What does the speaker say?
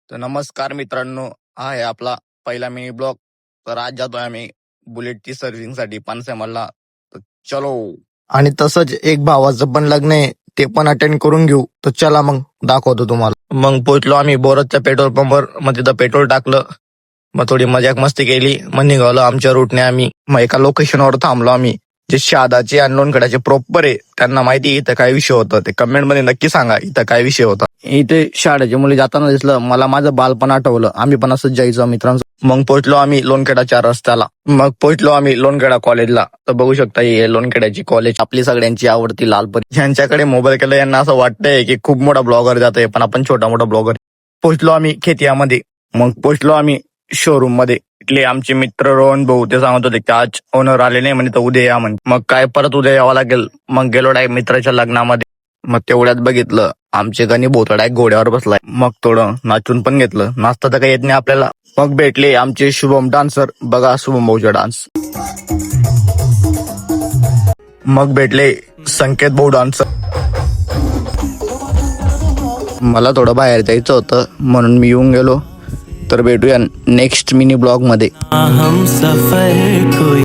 तर नमस्कार मित्रांनो, हा आहे आपला पहिला मिनी ब्लॉग. तर आज जातोय आम्ही बुलेटची सर्व्हिसिंगसाठी पानसेमलला. तर चलो. आणि तसंच एक भावाचं पण लग्न आहे, ते पण अटेंड करून घेऊ. तर चला मग दाखवतो तुम्हाला. मग पोहोचलो आम्ही बोरसच्या पेट्रोल पंपवर. मग तिथं पेट्रोल टाकलं, मग थोडी मजाक मस्ती केली, मग निघालो आमच्या रूटने आम्ही. मग एका लोकेशनवर थांबलो आम्ही. जे शहादाचे आणि लोणगडाचे प्रॉपर आहे त्यांना माहिती इथं काय विषय होता, ते कमेंट मध्ये नक्की सांगा इथं काय विषय होता. इथे शाळेचे मुली जाताना दिसलं, मला माझं बालपण आठवलं. आम्ही पण असंच जायचो मित्रांसोबत. मग पोहोचलो आम्ही लोणखेडाच्या रस्त्याला. मग पोहोचलो आम्ही लोणखेडा कॉलेजला. तर बघू शकता हे लोणखेड्याची कॉलेज, आपली सगळ्यांची आवडती लालपरी. यांच्याकडे मोबाईल केलं, यांना असं वाटतंय की खूप मोठा ब्लॉगर जात आहे, पण आपण छोटा मोठा ब्लॉगर. पोहोचलो आम्ही खेतियामध्ये. मग पोहोचलो आम्ही शोरूम मध्ये. इथले आमचे मित्र रोहन भाऊ ते सांगत होते की आज ओनर आले नाही म्हणे, तर उद्या या म्हणे. मग काय परत उद्या यावं लागेल. मग गेलो डायरेक्ट मित्राच्या लग्नामध्ये. मग तेवढ्यात बघितलं आमचे गणी भाऊ डायरेक्ट घोड्यावर बसलाय. मग थोडं नाचून पण घेतलं, नाचता तर काही येत नाही आपल्याला. मग भेटले आमचे शुभम डान्सर, बघा शुभम भाऊचा डान्स. मग भेटले संकेत भाऊ डान्सर. मला थोडं बाहेर जायचं होतं म्हणून मी येऊन गेलो. तर भेटूया नेक्स्ट मिनी ब्लॉग मध्ये.